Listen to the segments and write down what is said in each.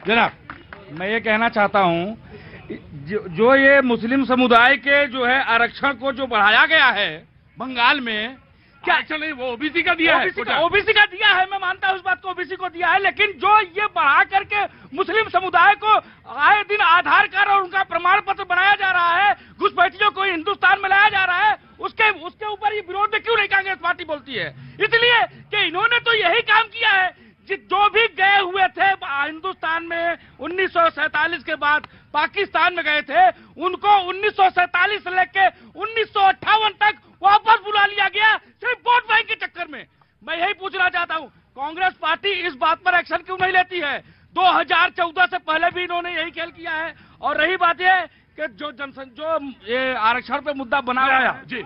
जनाब मैं ये कहना चाहता हूँ जो ये मुस्लिम समुदाय के जो है आरक्षण को जो बढ़ाया गया है बंगाल में, क्या आरक्षण नहीं, वो ओबीसी का दिया है, ओबीसी का दिया है, मैं मानता हूँ उस बात को, ओबीसी को दिया है, लेकिन जो ये बढ़ा करके मुस्लिम समुदाय को आए दिन आधार कार्ड और उनका प्रमाण पत्र बनाया जा रहा है, घुसपैठियों को हिंदुस्तान में लाया जा रहा है, उसके ऊपर ये विरोध क्यों नहीं कांग्रेस पार्टी बोलती है? इसलिए कि इन्होंने तो यही काम किया है, जो भी गए हुए थे हिंदुस्तान में 1947 के बाद पाकिस्तान में गए थे, उनको 1947 से लेके 1958 तक वापस बुला लिया गया, सिर्फ वोट बैंक के चक्कर में। मैं यही पूछना चाहता हूं, कांग्रेस पार्टी इस बात पर एक्शन क्यों नहीं लेती है? 2014 से पहले भी इन्होंने यही खेल किया है। और रही बात यह कि जो ये आरक्षण पे मुद्दा बनाया, जी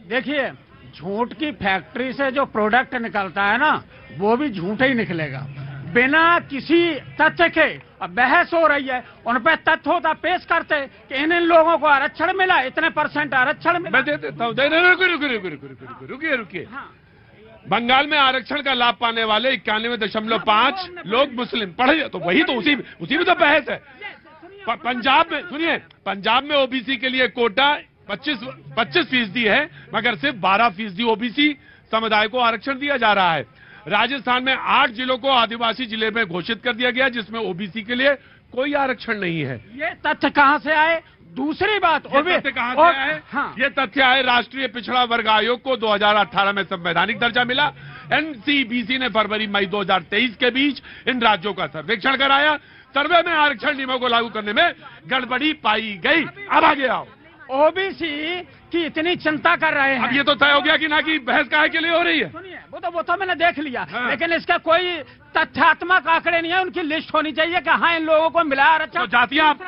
देखिए, झूठ की फैक्ट्री से जो प्रोडक्ट निकलता है ना, वो भी झूठ ही निकलेगा, बिना किसी तथ्य के। अब बहस हो रही है, उन पे तथ्य होता पेश करते कि इन लोगों को आरक्षण मिला, इतने % आरक्षण मिला। मैं दे देता हूँ, रुकिए। बंगाल में आरक्षण का लाभ पाने वाले 91.5 लोग मुस्लिम पढ़े, तो वही तो उसी में तो बहस है। पंजाब में सुनिए, पंजाब में ओबीसी के लिए कोटा 25% है, मगर सिर्फ 12% ओबीसी समुदाय को आरक्षण दिया जा रहा है। राजस्थान में 8 जिलों को आदिवासी जिले में घोषित कर दिया गया, जिसमें ओबीसी के लिए कोई आरक्षण नहीं है। ये तथ्य कहां से आए? दूसरी बात, ये तथ्य कहां से आए? हाँ। ये तथ्य आए, राष्ट्रीय पिछड़ा वर्ग आयोग को 2018 में संवैधानिक दर्जा मिला। एनसीबीसी ने फरवरी-मई 2023 के बीच इन राज्यों का सर्वेक्षण कराया। सर्वे में आरक्षण नियमों को लागू करने में गड़बड़ी पाई गई। अब आगे आओ। ओबीसी की इतनी चिंता कर रहे हैं। अब ये तो तय हो गया कि ना कि बहस काहे के लिए हो रही है। सुनिए, वो तो मैंने देख लिया, हाँ। लेकिन इसका कोई तथ्यात्मक आंकड़े नहीं है, उनकी लिस्ट होनी चाहिए कि हाँ इन लोगों को मिला आरक्षण। तो जातियां आप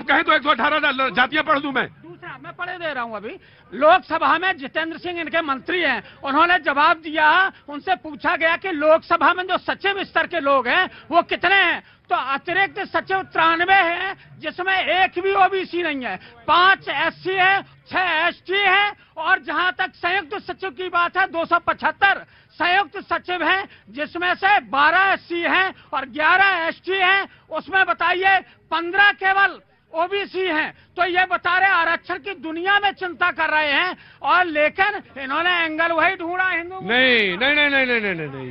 कहें तो 118 जातियां पढ़ दूं मैं। दूसरा मैं पढ़े दे रहा हूं। अभी लोकसभा में जितेंद्र सिंह इनके मंत्री हैं, उन्होंने जवाब दिया, उनसे पूछा गया कि लोकसभा में जो सचिव स्तर के लोग हैं वो कितने हैं, तो अतिरिक्त सचिव 93 है, जिसमें एक भी ओबीसी नहीं है। 5 SC है, 6 ST है, और जहां तक संयुक्त सचिव की बात है 275 संयुक्त सचिव हैं, जिसमें से 12 SC हैं और 11 ST हैं। उसमें बताइए 15 केवल ओबीसी हैं। तो ये बता रहे आरक्षण की दुनिया में चिंता कर रहे हैं, और लेकिन इन्होंने एंगल वही ढूंढा हिंदू। नहीं,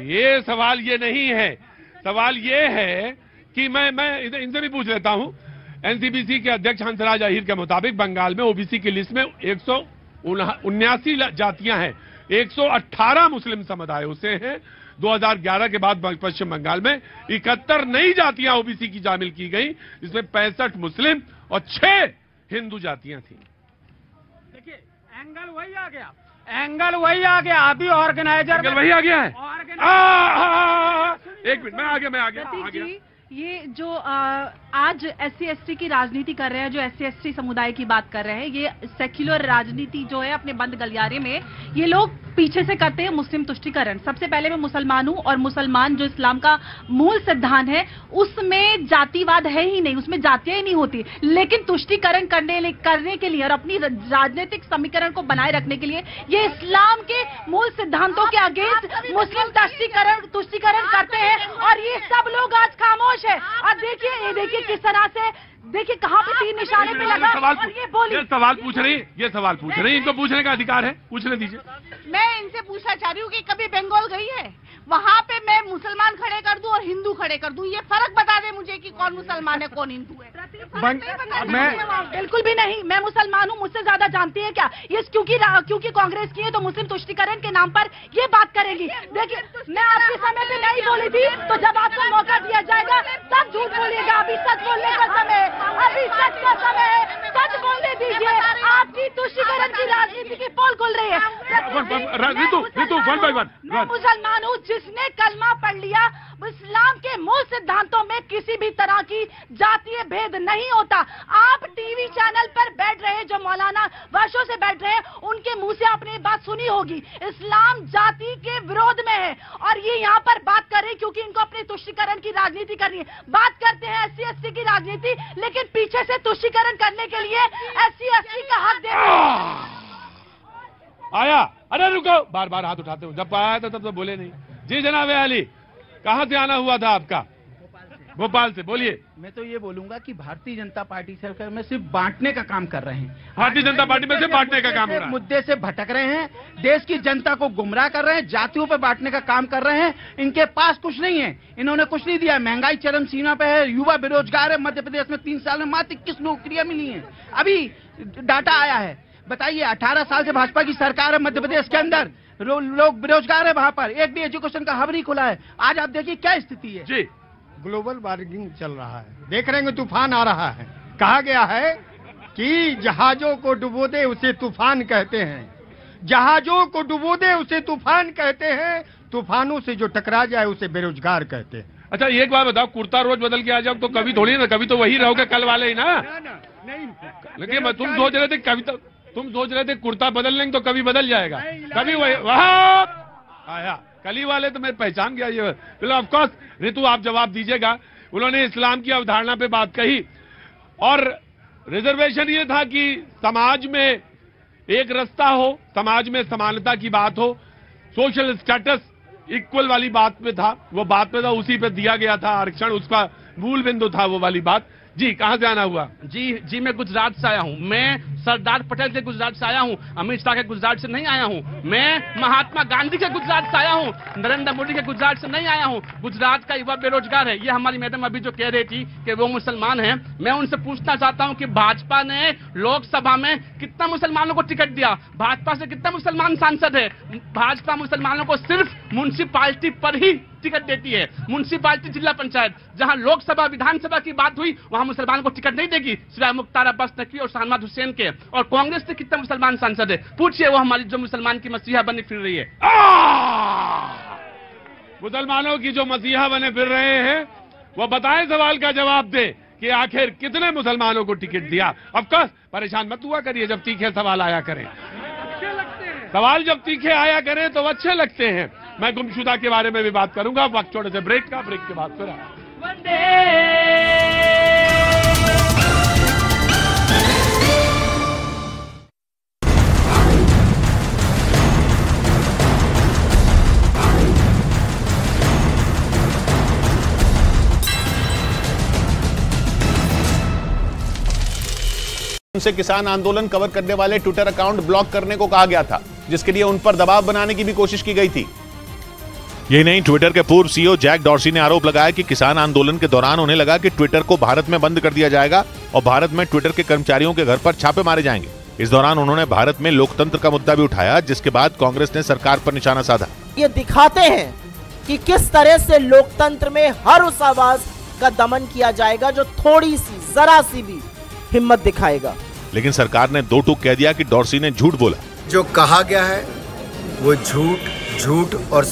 ये सवाल ये नहीं है। सवाल ये है कि मैं इनसे भी पूछ लेता हूं। एनसीबीसी के अध्यक्ष हंसराज अहीर के मुताबिक बंगाल में ओबीसी की लिस्ट में 179 जातियां हैं, 118 मुस्लिम समुदायों से हैं। 2011 के बाद पश्चिम बंगाल में 71 नई जातियां ओबीसी की शामिल की गई, जिसमें 65 मुस्लिम और 6 हिंदू जातियां थी। देखिए, एंगल वही आ गया। अभी ऑर्गेनाइजर वही आ गया है। एक मिनट, मैं आ गया। ये जो आज SC ST की राजनीति कर रहे हैं, जो SC ST समुदाय की बात कर रहे हैं, ये सेक्युलर राजनीति जो है अपने बंद गलियारे में ये लोग पीछे से करते हैं मुस्लिम तुष्टीकरण। सबसे पहले मैं मुसलमान हूं, और मुसलमान जो इस्लाम का मूल सिद्धांत है उसमें जातिवाद है ही नहीं, उसमें जातियां ही नहीं होती। लेकिन तुष्टीकरण करने के लिए और अपनी राजनीतिक समीकरण को बनाए रखने के लिए ये इस्लाम के मूल सिद्धांतों के अगेंस्ट मुस्लिम तुष्टीकरण करते हैं, और ये सब लोग आज खामोश है। और देखिए किस तरह से, देखिए कहां पे तीर निशाने पे लगा, और ये बोली। ये सवाल पूछ रही, इनको पूछने का अधिकार है, पूछने दीजिए। मैं इनसे पूछना चाह रही हूँ कि कभी बंगाल गई है? वहाँ पे मैं मुसलमान खड़े कर दूं और हिंदू खड़े कर दूं, ये फर्क बता दे मुझे कि कौन मुसलमान है कौन हिंदू है। बिल्कुल भी नहीं, मैं मुसलमान हूँ, मुझसे ज्यादा जानती है क्या ये? क्योंकि कांग्रेस की है तो मुस्लिम तुष्टीकरण के नाम पर ये बात करेगी। देखिए, मैं आपके समय पे नहीं बोली थी, तो जब आपको मौका दिया जाएगा तब झूठ बोलिएगा। अभी सच बोलने का समय है, अभी सच का समय है, सच बोलने दीजिए। आपकी तुष्टीकरण की राजनीति की पोल खुल रही है। मैं मुसलमान हूँ जिसने कलमा पढ़ लिया। इस्लाम के मूल सिद्धांतों में किसी भी तरह की जातीय भेद नहीं होता। आप टीवी चैनल पर बैठ रहे हैं, जो मौलाना वर्षों से बैठ रहे हैं, उनके मुंह से आपने बात सुनी होगी, इस्लाम जाति के विरोध में है, और ये यहाँ पर बात कर रहे हैं क्योंकि इनको अपने तुष्टीकरण की राजनीति करनी है। बात करते हैं SC ST की राजनीति, लेकिन पीछे से तुष्टीकरण करने के लिए SC ST का हक देते आया। अरे रुको, बार बार हाथ उठाते हो, जब आया था तब तो बोले नहीं। जी जनाब अली, कहां से आना हुआ था आपका? भोपाल से बोलिए। मैं तो ये बोलूंगा कि भारतीय जनता पार्टी सरकार में सिर्फ बांटने का काम कर रहे हैं। भारतीय जनता पार्टी में से बांटने का काम हो रहा है। मुद्दे से भटक रहे हैं, देश की जनता को गुमराह कर रहे हैं, जातियों पे बांटने का काम कर रहे हैं। इनके पास कुछ नहीं है, इन्होंने कुछ नहीं दिया। महंगाई चरम सीमा पे है, युवा बेरोजगार है। मध्य प्रदेश में 3 साल में मात्र 21 नौकरियां मिली हैं। अभी डाटा आया है, बताइए 18 साल से भाजपा की सरकार है मध्य प्रदेश के अंदर, लोग बेरोजगार है, वहां पर एक भी एजुकेशन का हब नहीं खुला है। आज आप देखिए क्या स्थिति है जी। ग्लोबल वार्मिंग चल रहा है, देख रहे हैं तूफान आ रहा है। कहा गया है कि जहाजों को डुबो दे उसे तूफान कहते हैं, जहाजों को डुबो दे उसे तूफान कहते हैं, तूफानों से जो टकरा जाए उसे बेरोजगार कहते हैं। अच्छा एक बात बताओ, कुर्ता रोज बदल के आ जाओ तो कभी थोड़ी ना, कभी तो वही रहोगे कल वाले ही ना। नहीं, लेकिन तुम सोच रहे थे कविता, तुम सोच रहे थे कुर्ता बदल लेंगे तो कभी बदल जाएगा, कभी वही वहाँ आया। कली वाले तो मैं पहचान गया ये। ऑफ कोर्स ऋतु आप जवाब दीजिएगा। उन्होंने इस्लाम की अवधारणा पे बात कही और रिजर्वेशन ये था कि समाज में एक रास्ता हो, समाज में समानता की बात हो, सोशल स्टेटस इक्वल वाली बात पे था, वो बात पे था, उसी पे दिया गया था आरक्षण, उसका मूल बिंदु था वो वाली बात। जी कहां से आना हुआ? जी मैं गुजरात से आया हूं। मैं सरदार पटेल के गुजरात से आया हूं, अमित शाह के गुजरात से नहीं आया हूं। मैं महात्मा गांधी के गुजरात से आया हूं, नरेंद्र मोदी के गुजरात से नहीं आया हूं। गुजरात का युवा बेरोजगार है। ये हमारी मैडम अभी जो कह रही थी कि वो मुसलमान हैं, मैं उनसे पूछना चाहता हूं कि भाजपा ने लोकसभा में कितना मुसलमानों को टिकट दिया? भाजपा से कितना मुसलमान सांसद है? भाजपा मुसलमानों को सिर्फ म्युनिसिपालिटी पर ही टिकट देती है। म्युनिसिपालिटी, जिला पंचायत, जहां लोकसभा विधानसभा की बात हुई वहां मुसलमानों को टिकट नहीं देगी, सिवाय मुख्तार अब्बास नकवी और शहनवाज हुसैन के। और कांग्रेस से कितने मुसलमान सांसद है? पूछिए वो हमारी जो मुसलमान की मसीहा बनी फिर रही है। मुसलमानों की जो मसीहा बने फिर रहे हैं वो बताएं, सवाल का जवाब दे कि आखिर कितने मुसलमानों को टिकट दिया। ऑफ कोर्स परेशान मत हुआ करिए जब तीखे सवाल आया करें, सवाल जब तीखे आया करें तो अच्छे लगते हैं। मैं गुमशुदा के बारे में भी बात करूंगा। वक्त छोटे से ब्रेक का, ब्रेक के बाद फिर उनसे किसान आंदोलन कवर करने वाले ट्विटर अकाउंट ब्लॉक करने को कहा गया था, जिसके लिए उन पर दबाव बनाने की भी कोशिश की गई थी। यही नहीं, ट्विटर के पूर्व सीईओ जैक डॉर्सी ने आरोप लगाया कि किसान आंदोलन के दौरान उन्हें लगा कि ट्विटर को भारत में बंद कर दिया जाएगा और भारत में ट्विटर के कर्मचारियों के घर पर छापे मारे जाएंगे। इस दौरान उन्होंने भारत में लोकतंत्र का मुद्दा भी उठाया, जिसके बाद कांग्रेस ने सरकार पर निशाना साधा। ये दिखाते हैं कि किस तरह से लोकतंत्र में हर उस आवाज का दमन किया जाएगा जो थोड़ी सी, जरा सी भी हिम्मत दिखाएगा। लेकिन सरकार ने दो टूक कह दिया कि डॉर्सी ने झूठ बोला। जो कहा गया है वो झूठ और